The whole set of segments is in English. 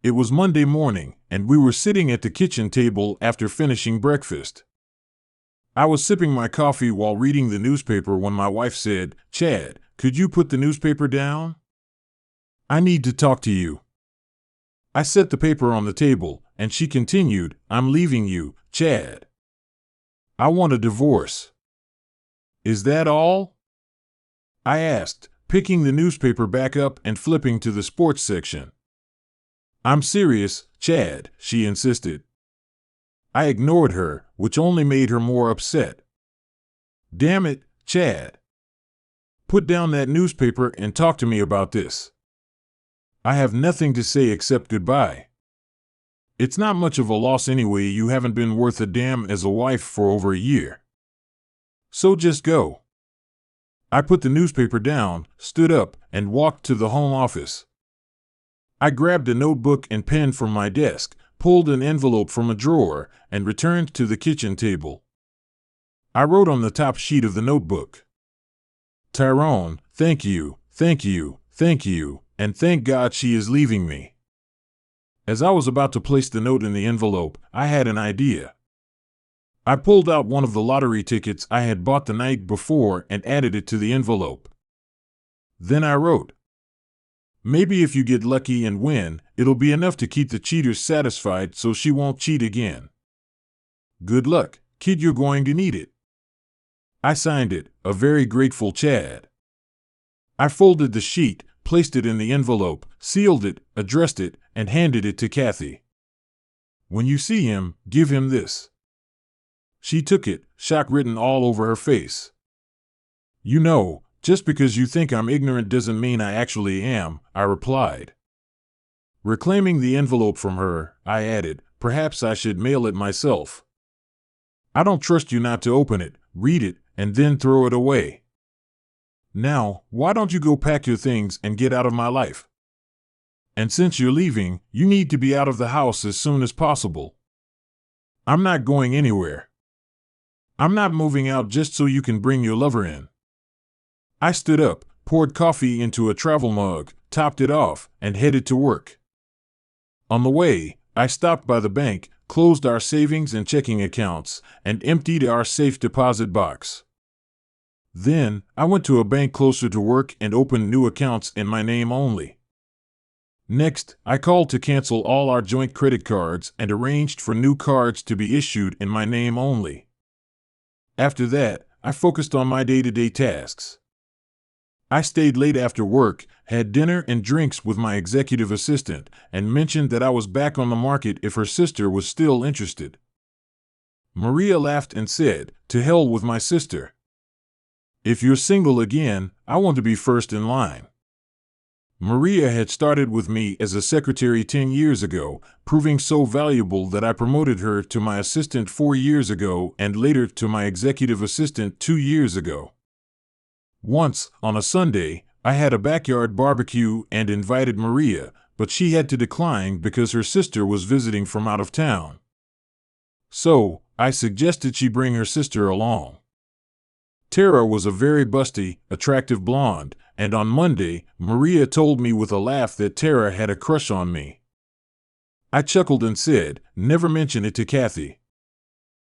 It was Monday morning, and we were sitting at the kitchen table after finishing breakfast. I was sipping my coffee while reading the newspaper when my wife said, "Chad, could you put the newspaper down? I need to talk to you." I set the paper on the table, and she continued, "I'm leaving you, Chad. I want a divorce." "Is that all?" I asked, picking the newspaper back up and flipping to the sports section. "I'm serious, Chad," she insisted. I ignored her, which only made her more upset. "Damn it, Chad. Put down that newspaper and talk to me about this. I have nothing to say except goodbye. It's not much of a loss anyway. You haven't been worth a damn as a wife for over a year. So just go." I put the newspaper down, stood up, and walked to the home office. I grabbed a notebook and pen from my desk, pulled an envelope from a drawer, and returned to the kitchen table. I wrote on the top sheet of the notebook, "Tyrone, thank you, thank you, thank you, and thank God she is leaving me." As I was about to place the note in the envelope, I had an idea. I pulled out one of the lottery tickets I had bought the night before and added it to the envelope. Then I wrote, "Maybe if you get lucky and win, it'll be enough to keep the cheaters satisfied so she won't cheat again. Good luck, kid, you're going to need it." I signed it, "A very grateful Chad." I folded the sheet, placed it in the envelope, sealed it, addressed it, and handed it to Kathy. "When you see him, give him this." She took it, shock written all over her face. "You know, just because you think I'm ignorant doesn't mean I actually am," I replied. Reclaiming the envelope from her, I added, "Perhaps I should mail it myself. I don't trust you not to open it, read it, and then throw it away. Now, why don't you go pack your things and get out of my life? And since you're leaving, you need to be out of the house as soon as possible. I'm not going anywhere. I'm not moving out just so you can bring your lover in." I stood up, poured coffee into a travel mug, topped it off, and headed to work. On the way, I stopped by the bank, closed our savings and checking accounts, and emptied our safe deposit box. Then, I went to a bank closer to work and opened new accounts in my name only. Next, I called to cancel all our joint credit cards and arranged for new cards to be issued in my name only. After that, I focused on my day-to-day tasks. I stayed late after work, had dinner and drinks with my executive assistant, and mentioned that I was back on the market if her sister was still interested. Maria laughed and said, "To hell with my sister. If you're single again, I want to be first in line." Maria had started with me as a secretary 10 years ago, proving so valuable that I promoted her to my assistant 4 years ago and later to my executive assistant 2 years ago. Once, on a Sunday, I had a backyard barbecue and invited Maria, but she had to decline because her sister was visiting from out of town. So, I suggested she bring her sister along. Tara was a very busty, attractive blonde, and on Monday, Maria told me with a laugh that Tara had a crush on me. I chuckled and said, "Never mention it to Kathy.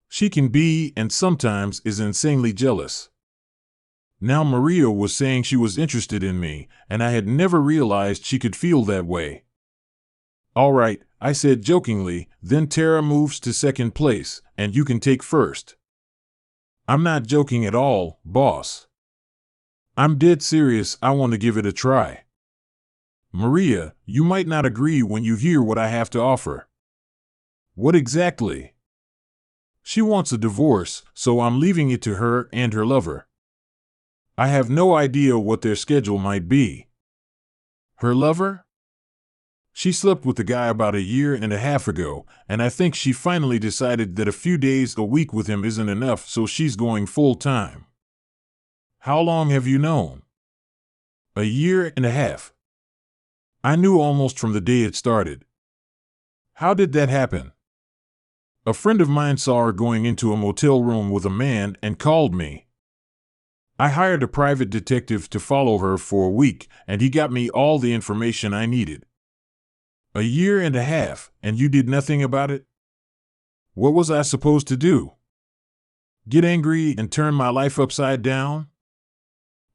She can be, and sometimes is, insanely jealous." Now Maria was saying she was interested in me, and I had never realized she could feel that way. "All right," I said jokingly, "then Tara moves to second place, and you can take first." "I'm not joking at all, boss. I'm dead serious. I want to give it a try." "Maria, you might not agree when you hear what I have to offer." "What exactly?" "She wants a divorce, so I'm leaving it to her and her lover. I have no idea what their schedule might be." "Her lover?" "She slept with the guy about a year and a half ago, and I think she finally decided that a few days a week with him isn't enough, so she's going full-time." "How long have you known?" "A year and a half. I knew almost from the day it started." "How did that happen?" "A friend of mine saw her going into a motel room with a man and called me. I hired a private detective to follow her for a week, and he got me all the information I needed." A year and a half, and you did nothing about it? What was I supposed to do? Get angry and turn my life upside down?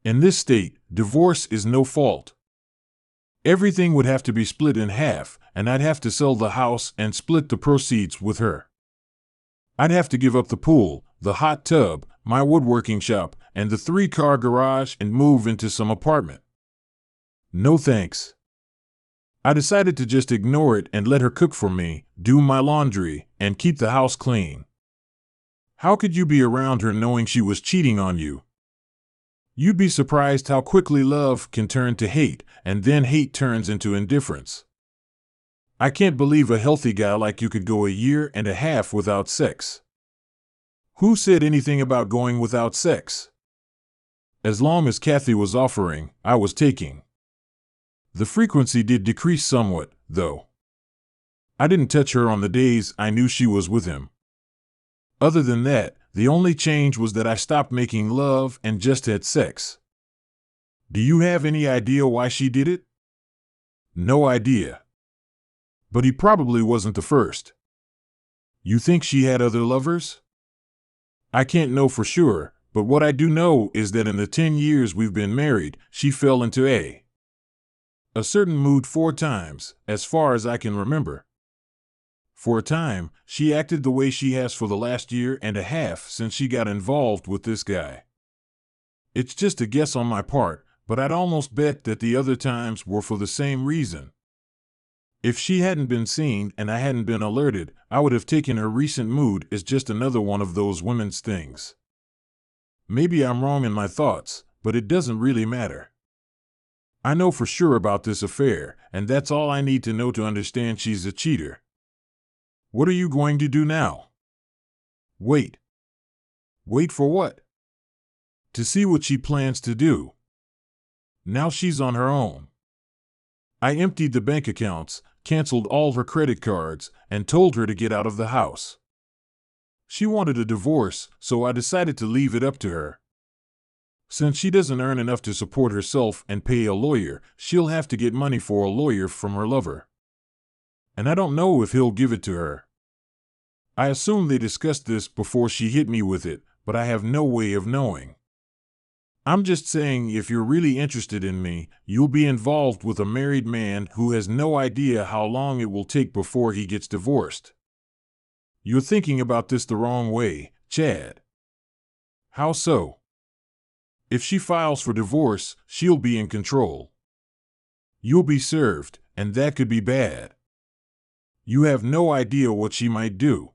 In this state, divorce is no fault. Everything would have to be split in half, and I'd have to sell the house and split the proceeds with her. I'd have to give up the pool, the hot tub, my woodworking shop, and the 3-car garage and move into some apartment. No thanks. I decided to just ignore it and let her cook for me, do my laundry, and keep the house clean. How could you be around her knowing she was cheating on you? You'd be surprised how quickly love can turn to hate, and then hate turns into indifference. I can't believe a healthy guy like you could go a year and a half without sex. Who said anything about going without sex? As long as Kathy was offering, I was taking. The frequency did decrease somewhat, though. I didn't touch her on the days I knew she was with him. Other than that, the only change was that I stopped making love and just had sex. Do you have any idea why she did it? No idea. But he probably wasn't the first. You think she had other lovers? I can't know for sure, but what I do know is that in the 10 years we've been married, she fell into a certain mood 4 times, as far as I can remember. For a time, she acted the way she has for the last year and a half since she got involved with this guy. It's just a guess on my part, but I'd almost bet that the other times were for the same reason. If she hadn't been seen and I hadn't been alerted, I would have taken her recent mood as just another one of those women's things. Maybe I'm wrong in my thoughts, but it doesn't really matter. I know for sure about this affair, and that's all I need to know to understand she's a cheater. What are you going to do now? Wait. Wait for what? To see what she plans to do. Now she's on her own. I emptied the bank accounts, canceled all her credit cards, and told her to get out of the house. She wanted a divorce, so I decided to leave it up to her. Since she doesn't earn enough to support herself and pay a lawyer, she'll have to get money for a lawyer from her lover. And I don't know if he'll give it to her. I assume they discussed this before she hit me with it, but I have no way of knowing. I'm just saying if you're really interested in me, you'll be involved with a married man who has no idea how long it will take before he gets divorced. You're thinking about this the wrong way, Chad. How so? If she files for divorce, she'll be in control. You'll be served, and that could be bad. You have no idea what she might do.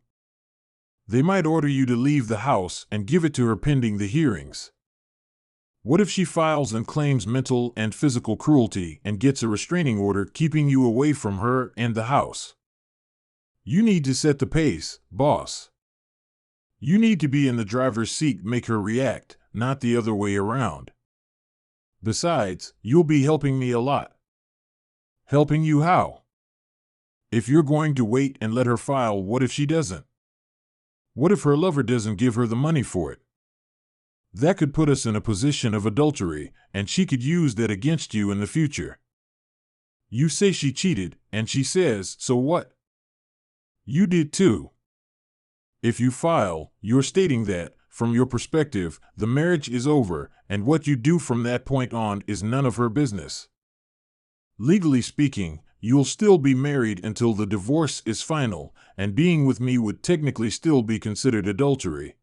They might order you to leave the house and give it to her pending the hearings. What if she files and claims mental and physical cruelty and gets a restraining order keeping you away from her and the house? You need to set the pace, boss. You need to be in the driver's seat, make her react, not the other way around. Besides, you'll be helping me a lot. Helping you how? If you're going to wait and let her file, what if she doesn't? What if her lover doesn't give her the money for it? That could put us in a position of adultery, and she could use that against you in the future. You say she cheated, and she says, so what? You did too. If you file, you're stating that, from your perspective, the marriage is over, and what you do from that point on is none of her business. Legally speaking, you'll still be married until the divorce is final, and being with me would technically still be considered adultery.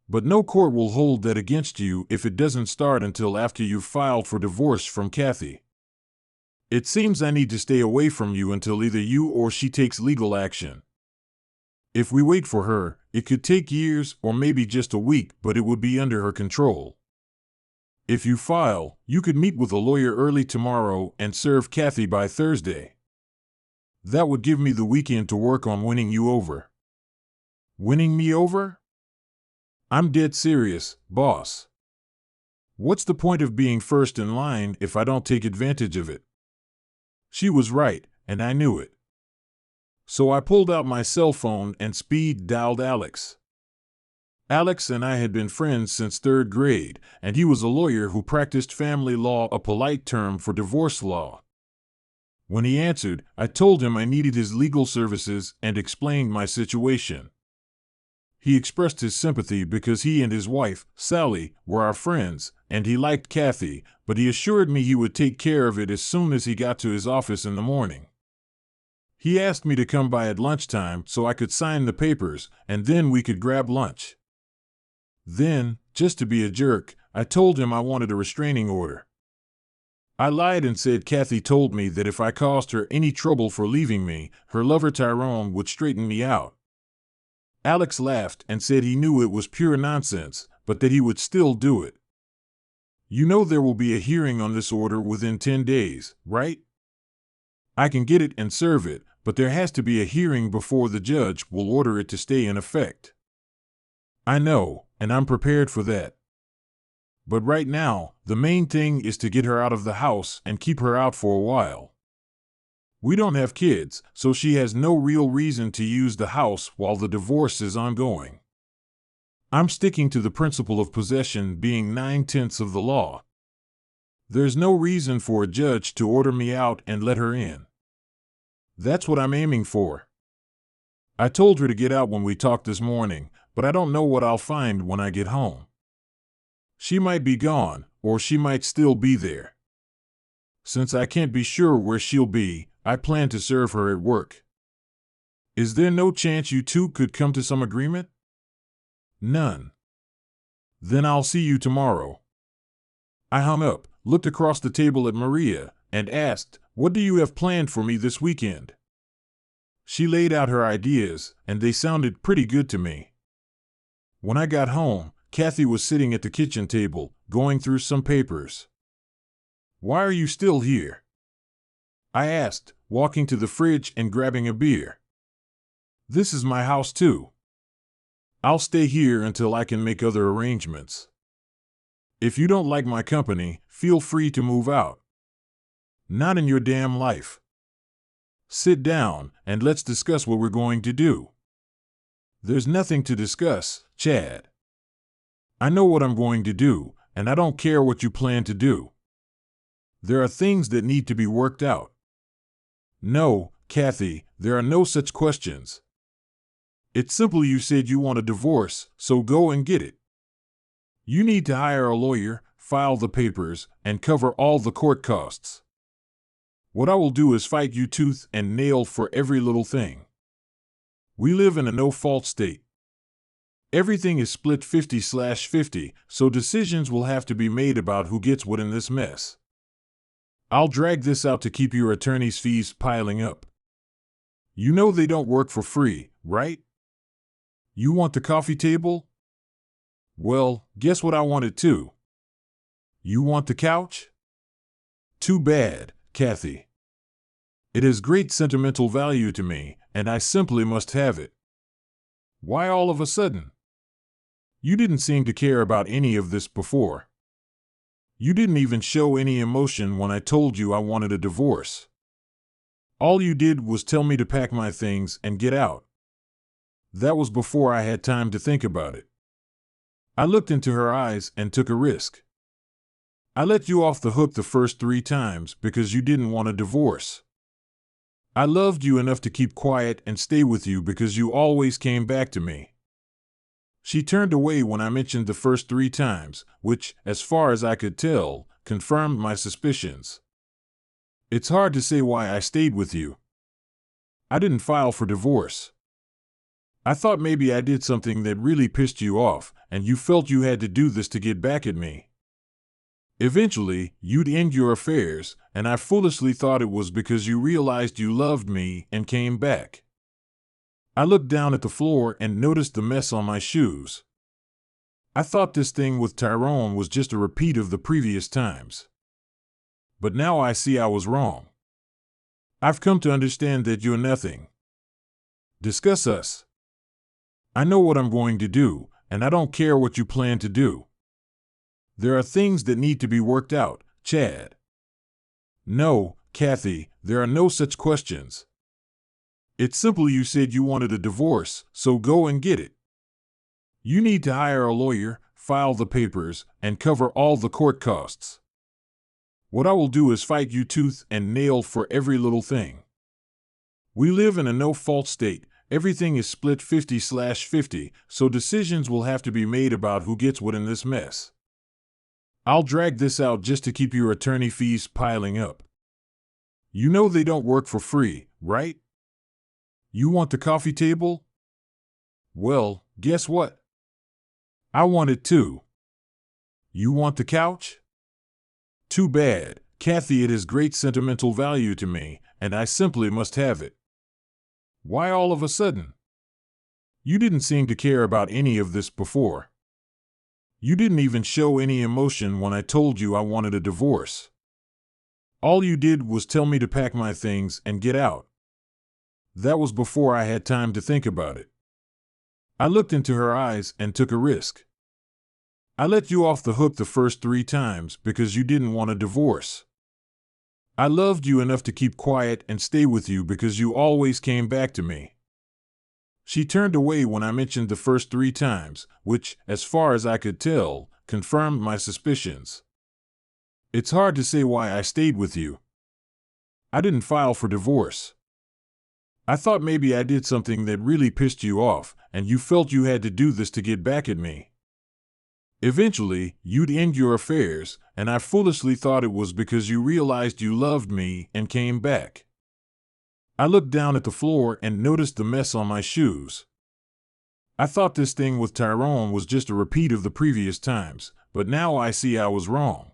But no court will hold that against you if it doesn't start until after you've filed for divorce from Kathy. It seems I need to stay away from you until either you or she takes legal action. If we wait for her, it could take years or maybe just a week, but it would be under her control. If you file, you could meet with a lawyer early tomorrow and serve Kathy by Thursday. That would give me the weekend to work on winning you over. Winning me over? I'm dead serious, boss. What's the point of being first in line if I don't take advantage of it? She was right, and I knew it. So I pulled out my cell phone and speed dialed Alex. Alex and I had been friends since 3rd grade, and he was a lawyer who practiced family law, a polite term for divorce law. When he answered, I told him I needed his legal services and explained my situation. He expressed his sympathy because he and his wife, Sally, were our friends, and he liked Kathy, but he assured me he would take care of it as soon as he got to his office in the morning. He asked me to come by at lunchtime so I could sign the papers, and then we could grab lunch. Then, just to be a jerk, I told him I wanted a restraining order. I lied and said Kathy told me that if I caused her any trouble for leaving me, her lover Tyrone would straighten me out. Alex laughed and said he knew it was pure nonsense, but that he would still do it. You know there will be a hearing on this order within 10 days, right? I can get it and serve it, but there has to be a hearing before the judge will order it to stay in effect. I know, and I'm prepared for that. But right now, the main thing is to get her out of the house and keep her out for a while. We don't have kids, so she has no real reason to use the house while the divorce is ongoing. I'm sticking to the principle of possession being 9/10 of the law. There's no reason for a judge to order me out and let her in. That's what I'm aiming for. I told her to get out when we talked this morning, but I don't know what I'll find when I get home. She might be gone, or she might still be there. Since I can't be sure where she'll be, I plan to serve her at work. Is there no chance you two could come to some agreement? None. Then I'll see you tomorrow. I hung up, looked across the table at Maria, and asked, "What do you have planned for me this weekend?" She laid out her ideas, and they sounded pretty good to me. When I got home, Kathy was sitting at the kitchen table, going through some papers. "Why are you still here?" I asked, walking to the fridge and grabbing a beer. "This is my house too. I'll stay here until I can make other arrangements. If you don't like my company, feel free to move out." "Not in your damn life. Sit down, and let's discuss what we're going to do." "There's nothing to discuss, Chad. I know what I'm going to do, and I don't care what you plan to do. There are things that need to be worked out." "No, Kathy, there are no such questions. It's simple. You said you want a divorce, so go and get it. You need to hire a lawyer, file the papers, and cover all the court costs. What I will do is fight you tooth and nail for every little thing. We live in a no-fault state. Everything is split 50/50, so decisions will have to be made about who gets what in this mess. I'll drag this out to keep your attorney's fees piling up. You know they don't work for free, right? You want the coffee table? Well, guess what I wanted too. You want the couch? Too bad, Kathy. It has great sentimental value to me, and I simply must have it." "Why all of a sudden? You didn't seem to care about any of this before. You didn't even show any emotion when I told you I wanted a divorce. All you did was tell me to pack my things and get out. That was before I had time to think about it." I looked into her eyes and took a risk. "I let you off the hook the first 3 times because you didn't want a divorce. I loved you enough to keep quiet and stay with you because you always came back to me." She turned away when I mentioned the first 3 times, which, as far as I could tell, confirmed my suspicions. "It's hard to say why I stayed with you. I didn't file for divorce. I thought maybe I did something that really pissed you off, and you felt you had to do this to get back at me. Eventually, you'd end your affairs, and I foolishly thought it was because you realized you loved me and came back." I looked down at the floor and noticed the mess on my shoes. I thought this thing with Tyrone was just a repeat of the previous times. But now I see I was wrong. I've come to understand that you're nothing. Discuss us. I know what I'm going to do, and I don't care what you plan to do. There are things that need to be worked out, Chad. No, Kathy, there are no such questions. It's simple. You said you wanted a divorce, so go and get it. You need to hire a lawyer, file the papers, and cover all the court costs. What I will do is fight you tooth and nail for every little thing. We live in a no-fault state. Everything is split 50/50, so decisions will have to be made about who gets what in this mess. I'll drag this out just to keep your attorney fees piling up. You know they don't work for free, right? You want the coffee table? Well, guess what? I want it too. You want the couch? Too bad, Kathy. It has great sentimental value to me, and I simply must have it. Why all of a sudden? You didn't seem to care about any of this before. You didn't even show any emotion when I told you I wanted a divorce. All you did was tell me to pack my things and get out. That was before I had time to think about it. I looked into her eyes and took a risk. I let you off the hook the first 3 times because you didn't want a divorce. I loved you enough to keep quiet and stay with you because you always came back to me. She turned away when I mentioned the first 3 times, which, as far as I could tell, confirmed my suspicions. It's hard to say why I stayed with you. I didn't file for divorce. I thought maybe I did something that really pissed you off, and you felt you had to do this to get back at me. Eventually, you'd end your affairs, and I foolishly thought it was because you realized you loved me and came back. I looked down at the floor and noticed the mess on my shoes. I thought this thing with Tyrone was just a repeat of the previous times, but now I see I was wrong.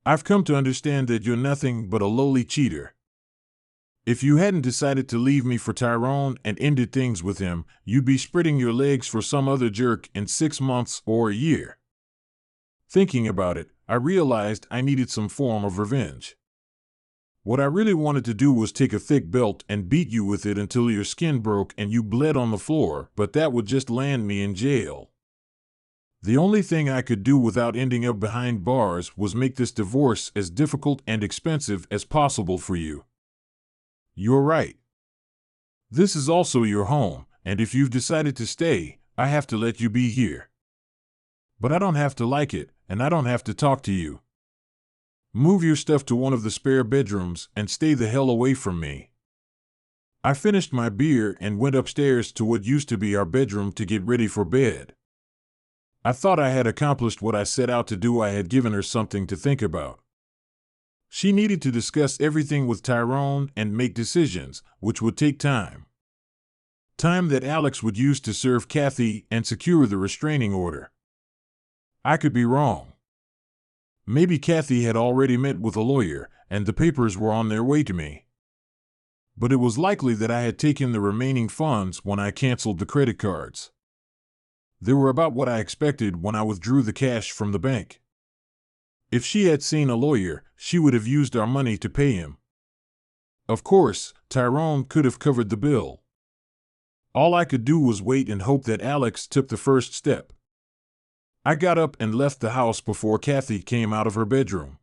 I've come to understand that you're nothing but a lowly cheater. If you hadn't decided to leave me for Tyrone and ended things with him, you'd be spreading your legs for some other jerk in 6 months or a year. Thinking about it, I realized I needed some form of revenge. What I really wanted to do was take a thick belt and beat you with it until your skin broke and you bled on the floor, but that would just land me in jail. The only thing I could do without ending up behind bars was make this divorce as difficult and expensive as possible for you. You're right. This is also your home, and if you've decided to stay, I have to let you be here. But I don't have to like it, and I don't have to talk to you. Move your stuff to one of the spare bedrooms and stay the hell away from me. I finished my beer and went upstairs to what used to be our bedroom to get ready for bed. I thought I had accomplished what I set out to do. I had given her something to think about. She needed to discuss everything with Tyrone and make decisions, which would take time. Time that Alex would use to serve Kathy and secure the restraining order. I could be wrong. Maybe Kathy had already met with a lawyer, and the papers were on their way to me. But it was likely that I had taken the remaining funds when I canceled the credit cards. They were about what I expected when I withdrew the cash from the bank. If she had seen a lawyer, she would have used our money to pay him. Of course, Tyrone could have covered the bill. All I could do was wait and hope that Alex took the first step. I got up and left the house before Kathy came out of her bedroom.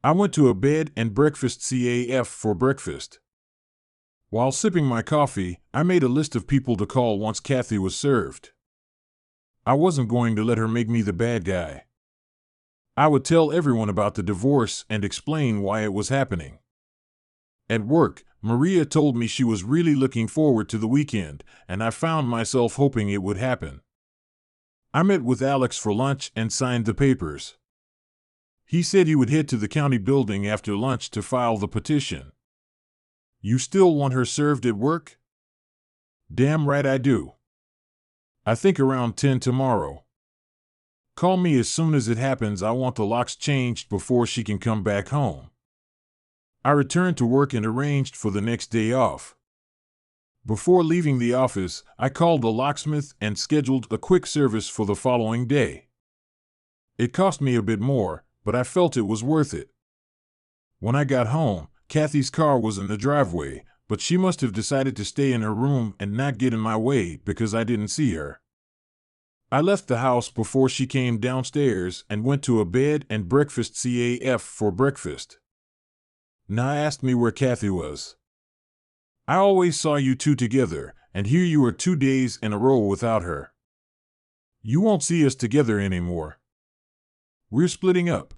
I went to a bed and breakfast CAF for breakfast. While sipping my coffee, I made a list of people to call once Kathy was served. I wasn't going to let her make me the bad guy. I would tell everyone about the divorce and explain why it was happening. At work, Maria told me she was really looking forward to the weekend, and I found myself hoping it would happen. I met with Alex for lunch and signed the papers. He said he would head to the county building after lunch to file the petition. You still want her served at work? Damn right I do. I think around 10 tomorrow. Call me as soon as it happens. I want the locks changed before she can come back home. I returned to work and arranged for the next day off. Before leaving the office, I called the locksmith and scheduled a quick service for the following day. It cost me a bit more, but I felt it was worth it. When I got home, Kathy's car was in the driveway, but she must have decided to stay in her room and not get in my way because I didn't see her. I left the house before she came downstairs and went to a bed and breakfast CAF for breakfast. Now asked me where Kathy was. I always saw you two together, and here you are 2 days in a row without her. You won't see us together anymore. We're splitting up.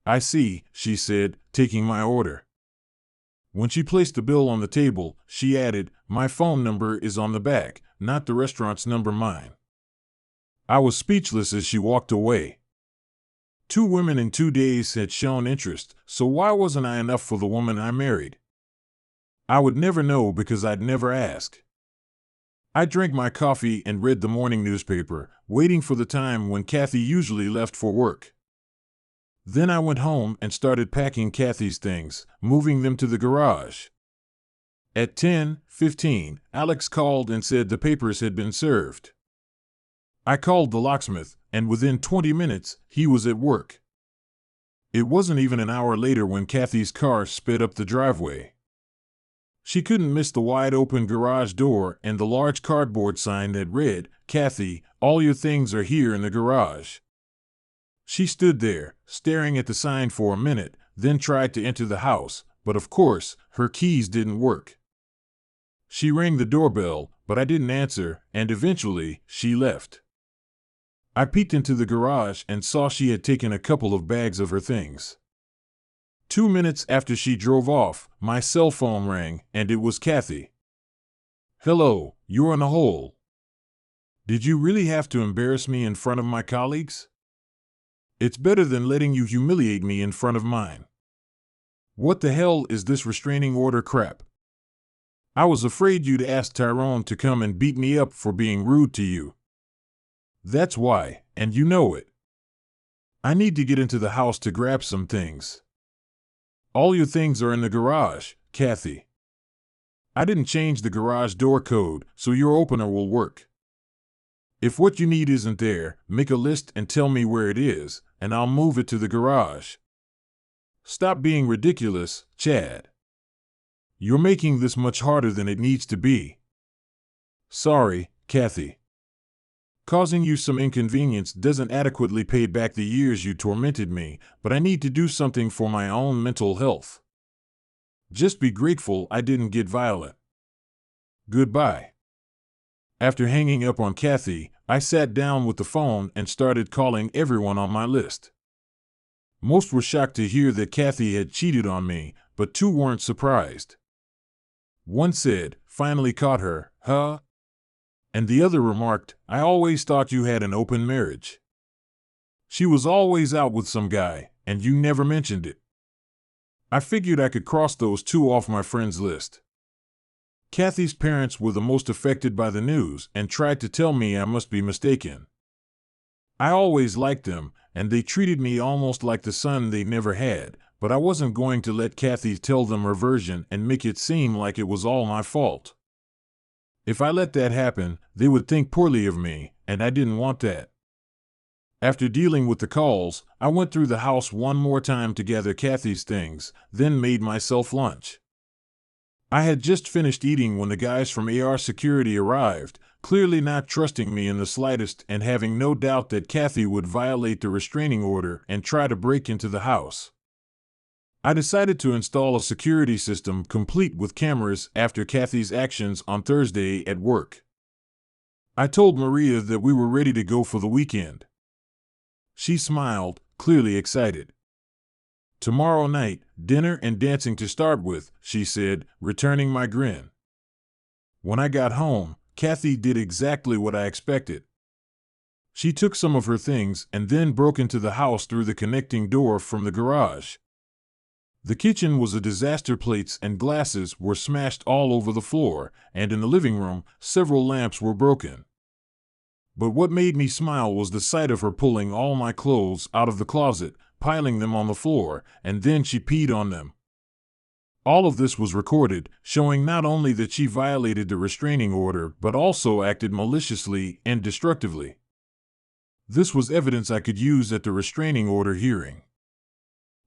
I see, she said, taking my order. When she placed the bill on the table, she added, "My phone number is on the back, not the restaurant's number, mine." I was speechless as she walked away. 2 women in 2 days had shown interest, so why wasn't I enough for the woman I married? I would never know because I'd never asked. I drank my coffee and read the morning newspaper, waiting for the time when Kathy usually left for work. Then I went home and started packing Kathy's things, moving them to the garage. At 10:15, Alex called and said the papers had been served. I called the locksmith, and within 20 minutes, he was at work. It wasn't even an hour later when Kathy's car sped up the driveway. She couldn't miss the wide-open garage door and the large cardboard sign that read, "Kathy, all your things are here in the garage." She stood there, staring at the sign for a minute, then tried to enter the house, but of course, her keys didn't work. She rang the doorbell, but I didn't answer, and eventually, she left. I peeked into the garage and saw she had taken a couple of bags of her things. 2 minutes after she drove off, my cell phone rang, and it was Kathy. "Hello, you're in a hole. Did you really have to embarrass me in front of my colleagues? It's better than letting you humiliate me in front of mine. What the hell is this restraining order crap? I was afraid you'd ask Tyrone to come and beat me up for being rude to you. That's why, and you know it. I need to get into the house to grab some things. All your things are in the garage, Kathy. I didn't change the garage door code, so your opener will work. If what you need isn't there, make a list and tell me where it is, and I'll move it to the garage. Stop being ridiculous, Chad. You're making this much harder than it needs to be. Sorry, Kathy. Causing you some inconvenience doesn't adequately pay back the years you tormented me, but I need to do something for my own mental health. Just be grateful I didn't get violent. Goodbye." After hanging up on Kathy, I sat down with the phone and started calling everyone on my list. Most were shocked to hear that Kathy had cheated on me, but 2 weren't surprised. One said, "Finally caught her, huh?" And the other remarked, "I always thought you had an open marriage. She was always out with some guy, and you never mentioned it." I figured I could cross those 2 off my friends list. Kathy's parents were the most affected by the news and tried to tell me I must be mistaken. I always liked them, and they treated me almost like the son they never had, but I wasn't going to let Kathy tell them her version and make it seem like it was all my fault. If I let that happen, they would think poorly of me, and I didn't want that. After dealing with the calls, I went through the house one more time to gather Kathy's things, then made myself lunch. I had just finished eating when the guys from AR Security arrived, clearly not trusting me in the slightest and having no doubt that Kathy would violate the restraining order and try to break into the house. I decided to install a security system complete with cameras after Kathy's actions on Thursday at work. I told Maria that we were ready to go for the weekend. She smiled, clearly excited. "Tomorrow night, dinner and dancing to start with," she said, returning my grin. When I got home, Kathy did exactly what I expected. She took some of her things and then broke into the house through the connecting door from the garage. The kitchen was a disaster. Plates and glasses were smashed all over the floor, and in the living room, several lamps were broken. But what made me smile was the sight of her pulling all my clothes out of the closet, piling them on the floor, and then she peed on them. All of this was recorded, showing not only that she violated the restraining order but also acted maliciously and destructively. This was evidence I could use at the restraining order hearing.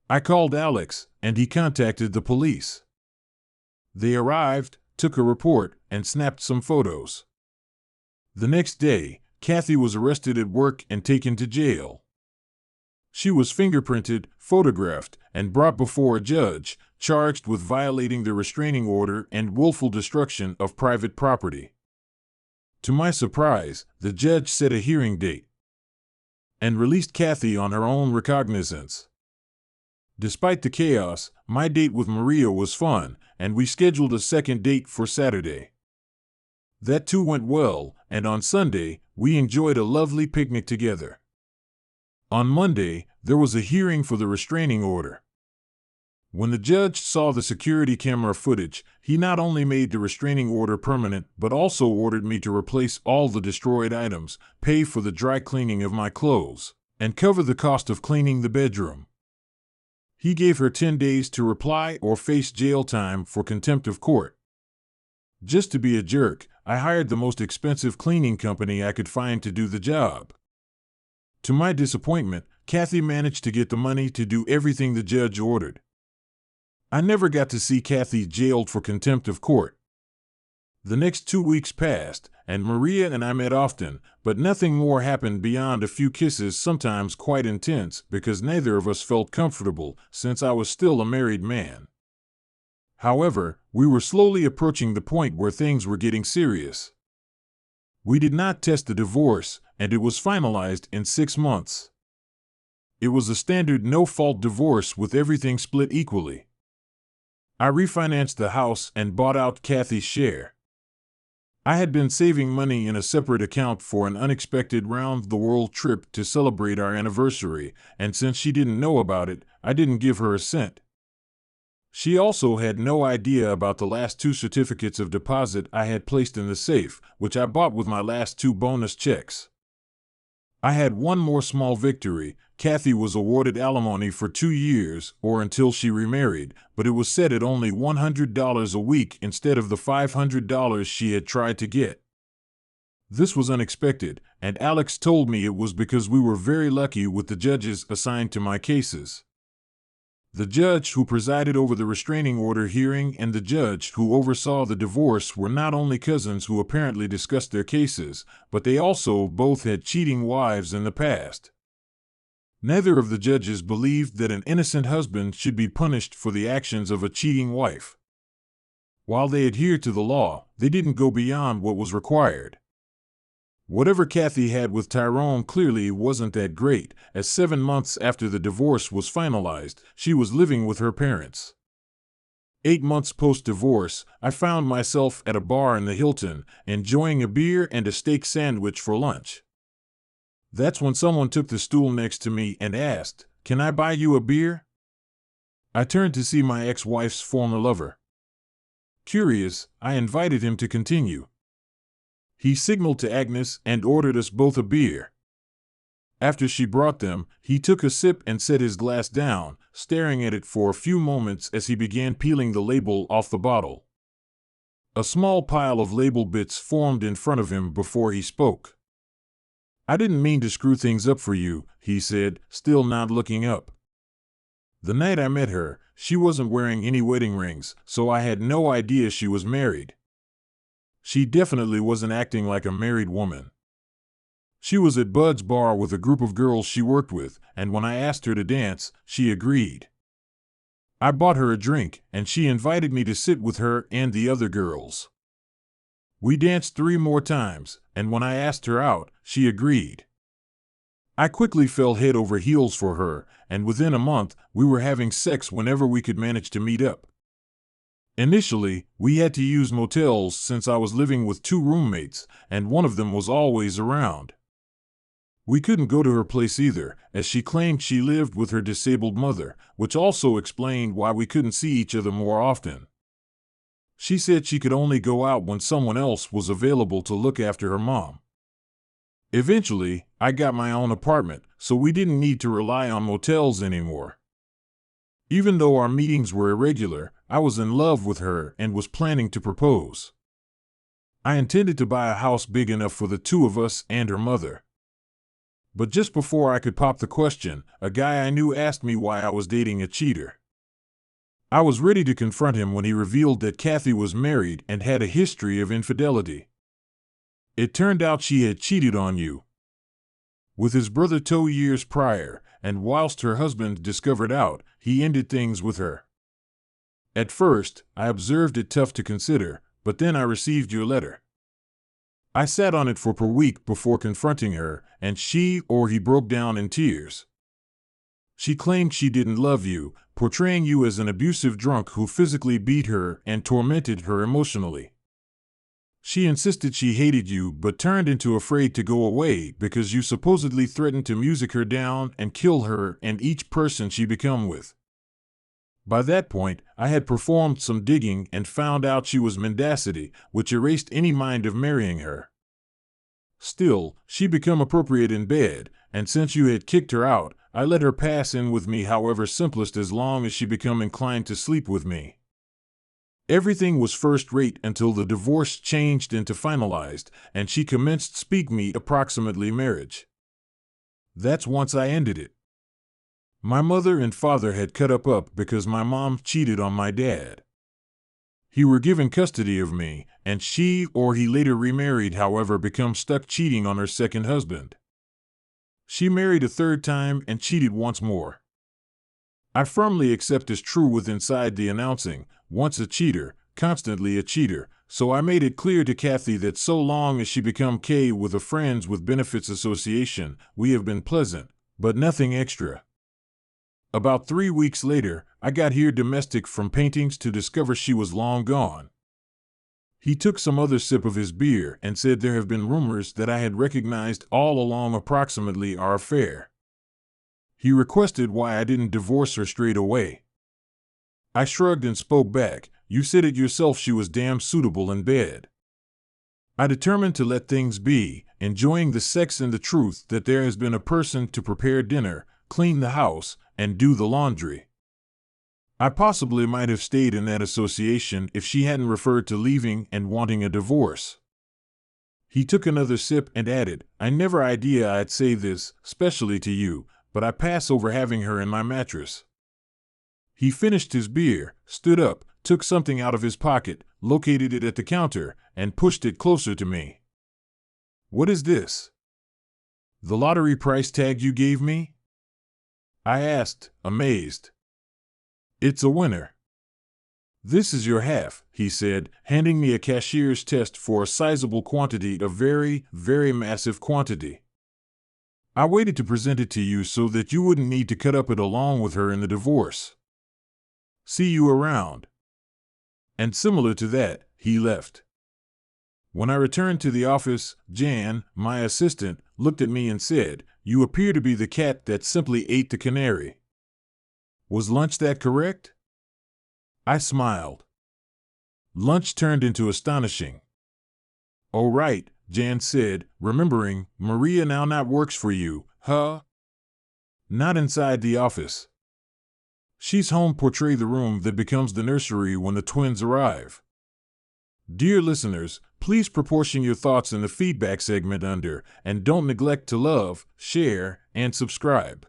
I called Alex, and he contacted the police. They arrived, took a report, and snapped some photos. The next day, Kathy was arrested at work and taken to jail. She was fingerprinted, photographed, and brought before a judge, charged with violating the restraining order and willful destruction of private property. To my surprise, the judge set a hearing date and released Kathy on her own recognizance. Despite the chaos, my date with Maria was fun, and we scheduled a second date for Saturday. That too went well, and on Sunday, we enjoyed a lovely picnic together. On Monday, there was a hearing for the restraining order. When the judge saw the security camera footage, he not only made the restraining order permanent, but also ordered me to replace all the destroyed items, pay for the dry cleaning of my clothes, and cover the cost of cleaning the bedroom. He gave her 10 days to reply or face jail time for contempt of court. Just to be a jerk, I hired the most expensive cleaning company I could find to do the job. To my disappointment, Kathy managed to get the money to do everything the judge ordered. I never got to see Kathy jailed for contempt of court. The next 2 weeks passed, and Maria and I met often, but nothing more happened beyond a few kisses, sometimes quite intense, because neither of us felt comfortable, since I was still a married man. However, we were slowly approaching the point where things were getting serious. We did not test the divorce, and it was finalized in 6 months. It was a standard no-fault divorce with everything split equally. I refinanced the house and bought out Kathy's share. I had been saving money in a separate account for an unexpected round-the-world trip to celebrate our anniversary, and since she didn't know about it, I didn't give her a cent. She also had no idea about the last 2 certificates of deposit I had placed in the safe, which I bought with my last 2 bonus checks. I had one more small victory. Kathy was awarded alimony for 2 years, or until she remarried, but it was set at only $100 a week instead of the $500 she had tried to get. This was unexpected, and Alex told me it was because we were very lucky with the judges assigned to my cases. The judge who presided over the restraining order hearing and the judge who oversaw the divorce were not only cousins who apparently discussed their cases, but they also both had cheating wives in the past. Neither of the judges believed that an innocent husband should be punished for the actions of a cheating wife. While they adhered to the law, they didn't go beyond what was required. Whatever Kathy had with Tyrone clearly wasn't that great, as 7 months after the divorce was finalized, she was living with her parents. 8 months post-divorce, I found myself at a bar in the Hilton, enjoying a beer and a steak sandwich for lunch. That's when someone took the stool next to me and asked, "Can I buy you a beer?" I turned to see my ex-wife's former lover. Curious, I invited him to continue. He signaled to Agnes and ordered us both a beer. After she brought them, he took a sip and set his glass down, staring at it for a few moments as he began peeling the label off the bottle. A small pile of label bits formed in front of him before he spoke. "I didn't mean to screw things up for you," he said, still not looking up. The night I met her, she wasn't wearing any wedding rings, so I had no idea she was married. She definitely wasn't acting like a married woman. She was at Bud's bar with a group of girls she worked with, and when I asked her to dance, she agreed. I bought her a drink, and she invited me to sit with her and the other girls. We danced 3 more times, and when I asked her out, she agreed. I quickly fell head over heels for her, and within a month, we were having sex whenever we could manage to meet up. Initially, we had to use motels since I was living with 2 roommates, and one of them was always around. We couldn't go to her place either, as she claimed she lived with her disabled mother, which also explained why we couldn't see each other more often. She said she could only go out when someone else was available to look after her mom. Eventually, I got my own apartment, so we didn't need to rely on motels anymore. Even though our meetings were irregular, I was in love with her and was planning to propose. I intended to buy a house big enough for the 2 of us and her mother. But just before I could pop the question, a guy I knew asked me why I was dating a cheater. I was ready to confront him when he revealed that Kathy was married and had a history of infidelity. "It turned out she had cheated on you with his brother 2 years prior, and whilst her husband discovered out, he ended things with her. At first, I observed it tough to consider, but then I received your letter. I sat on it for a week before confronting her, and she or he broke down in tears. She claimed she didn't love you, portraying you as an abusive drunk who physically beat her and tormented her emotionally. She insisted she hated you but turned into afraid to go away because you supposedly threatened to music her down and kill her and each person she become with. By that point, I had performed some digging and found out she was mendacity, which erased any mind of marrying her. Still, she become appropriate in bed, and since you had kicked her out, I let her pass in with me, however simplest, as long as she become inclined to sleep with me. Everything was first rate until the divorce changed into finalized, and she commenced speak me approximately marriage. That's once I ended it. My mother and father had cut up because my mom cheated on my dad. He were given custody of me, and she or he later remarried, however, become stuck cheating on her second husband. She married a third time and cheated once more. I firmly accept as true with inside the announcing, once a cheater, constantly a cheater, so I made it clear to Kathy that so long as she become K with a Friends with Benefits Association, we have been pleasant, but nothing extra. About 3 weeks later, I got here domestic from paintings to discover she was long gone. He took some other sip of his beer and said there have been rumors that I had recognized all along approximately our affair. He requested why I didn't divorce her straight away. I shrugged and spoke back, you said it yourself, she was damn suitable in bed. I determined to let things be, enjoying the sex and the truth that there has been a person to prepare dinner, clean the house, and do the laundry. I possibly might have stayed in that association if she hadn't referred to leaving and wanting a divorce. He took another sip and added, I never idea I'd say this, especially to you, but I pass over having her in my mattress. He finished his beer, stood up, took something out of his pocket, located it at the counter, and pushed it closer to me. What is this? The lottery price tag you gave me? I asked, amazed. It's a winner. This is your half, he said, handing me a cashier's test for a sizable quantity, a very, very massive quantity. I waited to present it to you so that you wouldn't need to cut up it along with her in the divorce. See you around. And similar to that, he left. When I returned to the office, Jan, my assistant, looked at me and said, you appear to be the cat that simply ate the canary. Was lunch that correct? I smiled. Lunch turned into astonishing. Oh right, Jan said, remembering, Maria now not works for you, huh? Not inside the office. She's home. Portray the room that becomes the nursery when the twins arrive. Dear listeners, please proportion your thoughts in the feedback segment under, and don't neglect to love, share, and subscribe.